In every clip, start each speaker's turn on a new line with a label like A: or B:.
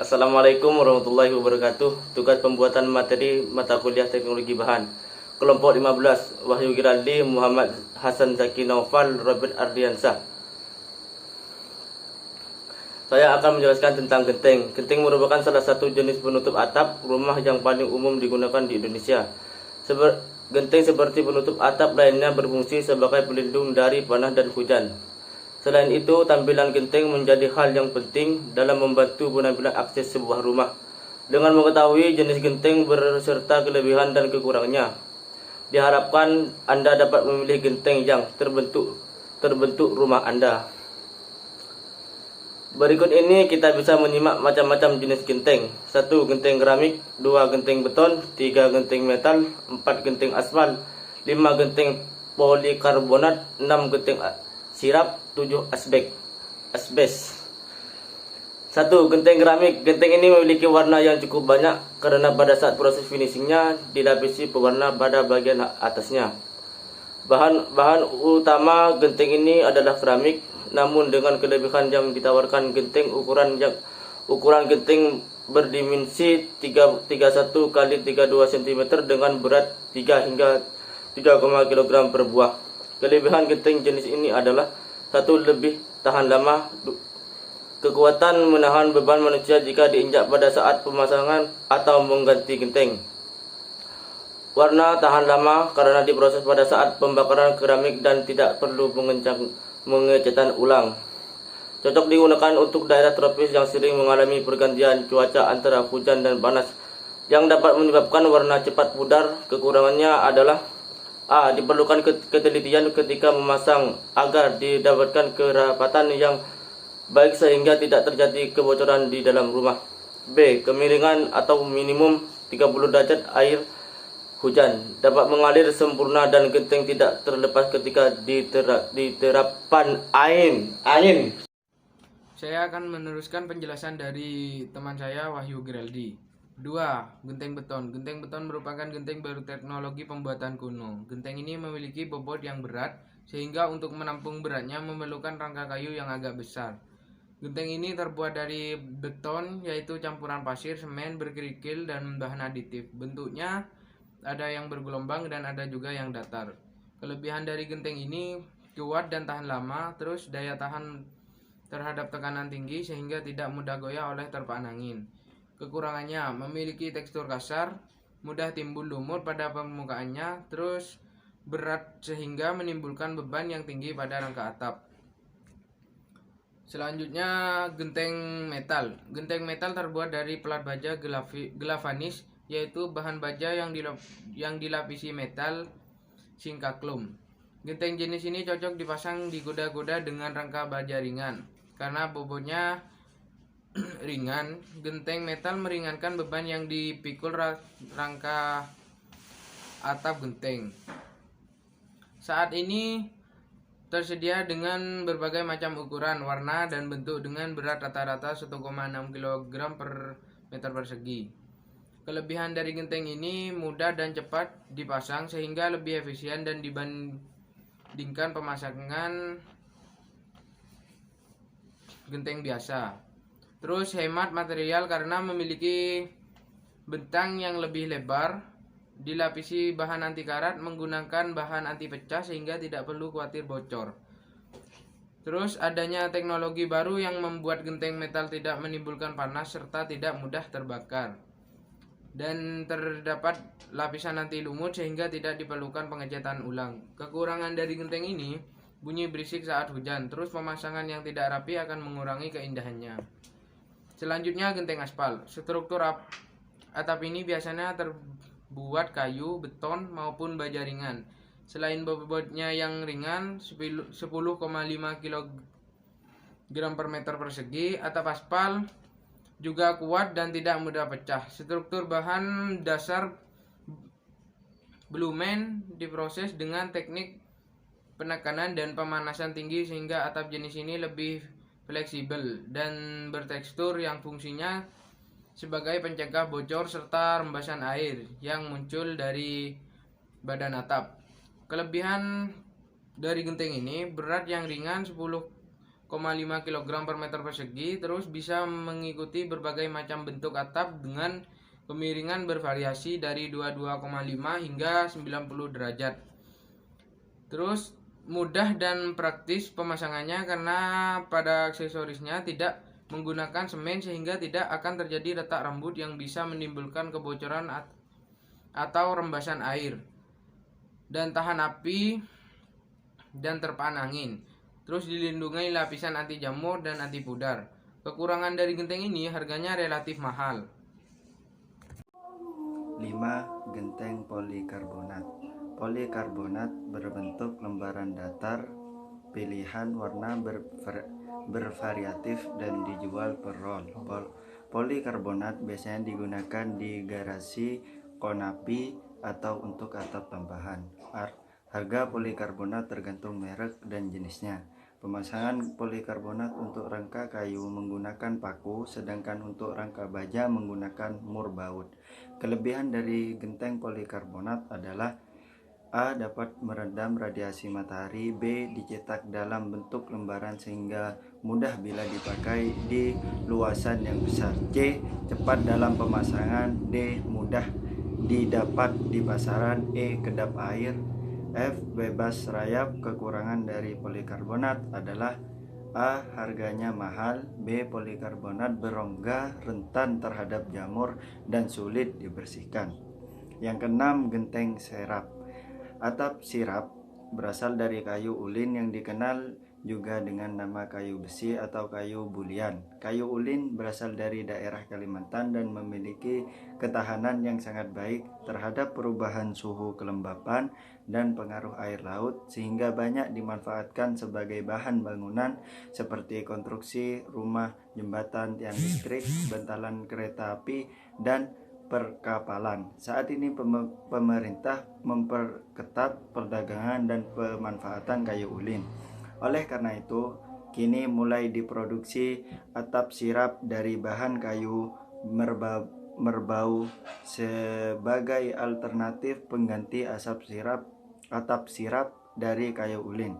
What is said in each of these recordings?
A: Assalamualaikum warahmatullahi wabarakatuh. Tugas pembuatan materi mata kuliah teknologi bahan. Kelompok 15, Wahyu Giraldi, Muhammad Hasan Zaki Naufal, Robert Ardiansah. Saya akan menjelaskan tentang genteng. Genteng merupakan salah satu jenis penutup atap rumah yang paling umum digunakan di Indonesia. Genteng seperti penutup atap lainnya berfungsi sebagai pelindung dari panas dan hujan. Selain itu, tampilan genteng menjadi hal yang penting dalam membantu penampilan akses sebuah rumah. Dengan mengetahui jenis genteng beserta kelebihan dan kekurangannya, diharapkan Anda dapat memilih genteng yang terbentuk rumah Anda. Berikut ini kita bisa menyimak macam-macam jenis genteng. 1. Genteng keramik, 2. Genteng beton, 3. Genteng metal, 4. Genteng aspal, 5. Genteng polikarbonat, 6. Genteng sirap, 7. Asbes. 1. Genteng keramik. Genteng ini memiliki warna yang cukup banyak karena pada saat proses finishingnya dilapisi pewarna pada bagian atasnya. Bahan utama genteng ini adalah keramik, namun dengan kelebihan yang ditawarkan genteng ukuran genteng berdimensi 31 x 32 cm dengan berat 3 hingga 3, kg per buah. Kelebihan genteng jenis ini adalah: 1. Lebih tahan lama. Kekuatan menahan beban manusia jika diinjak pada saat pemasangan atau mengganti genteng. Warna tahan lama karena diproses pada saat pembakaran keramik dan tidak perlu pengecatan ulang. Cocok digunakan untuk daerah tropis yang sering mengalami pergantian cuaca antara hujan dan panas yang dapat menyebabkan warna cepat pudar. Kekurangannya adalah: A. Diperlukan ketelitian ketika memasang agar didapatkan kerapatan yang baik sehingga tidak terjadi kebocoran di dalam rumah. B. Kemiringan atau minimum 30 derajat air hujan dapat mengalir sempurna dan genteng tidak terlepas ketika diterapkan angin.
B: Saya akan meneruskan penjelasan dari teman saya, Wahyu Giraldi. 2. Genteng beton. Genteng beton merupakan genteng berteknologi pembuatan kuno. Genteng ini memiliki bobot yang berat, sehingga untuk menampung beratnya memerlukan rangka kayu yang agak besar. Genteng ini terbuat dari beton, yaitu campuran pasir, semen, berkerikil, dan bahan aditif. Bentuknya ada yang bergelombang dan ada juga yang datar. Kelebihan dari genteng ini kuat dan tahan lama, terus daya tahan terhadap tekanan tinggi sehingga tidak mudah goyah oleh terpaan angin. Kekurangannya memiliki tekstur kasar, mudah timbul lumut pada permukaannya, terus berat sehingga menimbulkan beban yang tinggi pada rangka atap. Selanjutnya, genteng metal. Genteng metal terbuat dari pelat baja galvanis, yaitu bahan baja yang dilapisi metal singkaklum. Genteng jenis ini cocok dipasang di kuda-kuda dengan rangka baja ringan. Karena bobotnya ringan, genteng metal meringankan beban yang dipikul rangka atap genteng. Saat ini tersedia dengan berbagai macam ukuran, warna, dan bentuk dengan berat rata-rata 1,6 kg per meter persegi. Kelebihan dari genteng ini mudah dan cepat dipasang sehingga lebih efisien dan dibandingkan pemasangan genteng biasa. Terus hemat material karena memiliki bentang yang lebih lebar, dilapisi bahan anti karat, menggunakan bahan anti pecah sehingga tidak perlu khawatir bocor. Terus adanya teknologi baru yang membuat genteng metal tidak menimbulkan panas serta tidak mudah terbakar. Dan terdapat lapisan anti lumut sehingga tidak diperlukan pengecatan ulang. Kekurangan dari genteng ini bunyi berisik saat hujan, terus pemasangan yang tidak rapi akan mengurangi keindahannya. Selanjutnya, genteng aspal. Struktur atap ini biasanya terbuat kayu, beton, maupun baja ringan. Selain bobotnya yang ringan 10,5 kg per meter persegi, atap aspal juga kuat dan tidak mudah pecah. Struktur bahan dasar blumen diproses dengan teknik penekanan dan pemanasan tinggi sehingga atap jenis ini lebih fleksibel dan bertekstur yang fungsinya sebagai pencegah bocor serta rembesan air yang muncul dari badan atap. Kelebihan dari genteng ini berat yang ringan 10 kg per meter persegi. Terus bisa mengikuti berbagai macam bentuk atap dengan kemiringan bervariasi dari 22,5 hingga 90 derajat. Terus mudah dan praktis pemasangannya karena pada aksesorisnya tidak menggunakan semen sehingga tidak akan terjadi retak rambut yang bisa menimbulkan kebocoran atau rembasan air, dan tahan api dan terpaan angin. Terus dilindungi lapisan anti jamur dan anti pudar. Kekurangan dari genteng ini harganya relatif mahal.
C: 5. Genteng polikarbonat. Polikarbonat berbentuk lembaran datar, pilihan warna bervariatif dan dijual per roll. Polikarbonat biasanya digunakan di garasi, konapi, atau untuk atap tambahan. Harga polikarbonat tergantung merek dan jenisnya. Pemasangan polikarbonat untuk rangka kayu menggunakan paku, sedangkan untuk rangka baja menggunakan mur baut. Kelebihan dari genteng polikarbonat adalah: A. Dapat meredam radiasi matahari. B. Dicetak dalam bentuk lembaran sehingga mudah bila dipakai di luasan yang besar. C. Cepat dalam pemasangan. D. Mudah didapat di pasaran. E. Kedap air. F. Bebas rayap. Kekurangan dari polikarbonat adalah: A. Harganya mahal. B. Polikarbonat berongga, rentan terhadap jamur, dan sulit dibersihkan. Yang keenam, genteng serap. Atap sirap berasal dari kayu ulin yang dikenal juga dengan nama kayu besi atau kayu bulian. Kayu ulin berasal dari daerah Kalimantan dan memiliki ketahanan yang sangat baik terhadap perubahan suhu kelembapan dan pengaruh air laut, sehingga banyak dimanfaatkan sebagai bahan bangunan seperti konstruksi rumah, jembatan, tiang listrik, bantalan kereta api, dan perkapalan. Saat ini pemerintah memperketat perdagangan dan pemanfaatan kayu ulin. Oleh karena itu, kini mulai diproduksi atap sirap dari bahan kayu merbau sebagai alternatif pengganti atap sirap dari kayu ulin.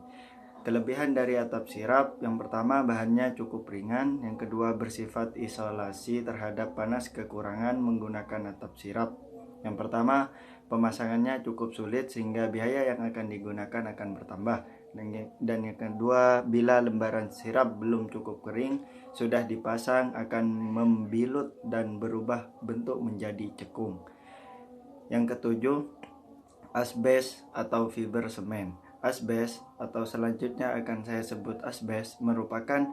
C: Kelebihan dari atap sirap: yang pertama, bahannya cukup ringan. Yang kedua, bersifat isolasi terhadap panas. Kekurangan menggunakan atap sirap: yang pertama, pemasangannya cukup sulit sehingga biaya yang akan digunakan akan bertambah. Dan yang kedua, bila lembaran sirap belum cukup kering, sudah dipasang akan membilut dan berubah bentuk menjadi cekung. Yang ketujuh, asbes atau fiber semen. Asbes, atau selanjutnya akan saya sebut asbes, merupakan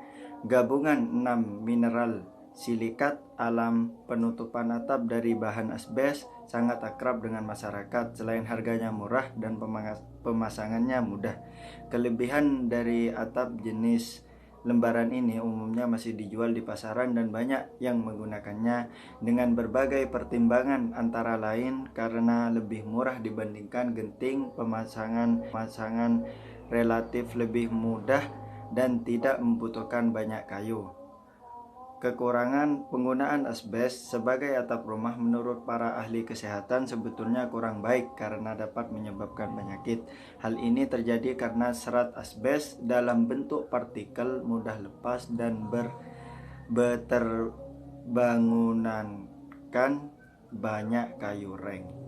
C: gabungan 6 mineral silikat alam. Penutupan atap dari bahan asbes sangat akrab dengan masyarakat. Selain harganya murah dan pemasangannya mudah, kelebihan dari atap jenis lembaran ini umumnya masih dijual di pasaran dan banyak yang menggunakannya dengan berbagai pertimbangan, antara lain karena lebih murah dibandingkan genting, pemasangan relatif lebih mudah, dan tidak membutuhkan banyak kayu. Kekurangan penggunaan asbes sebagai atap rumah menurut para ahli kesehatan sebetulnya kurang baik karena dapat menyebabkan penyakit. Hal ini terjadi karena serat asbes dalam bentuk partikel mudah lepas dan berterbangunkan banyak kayu reng.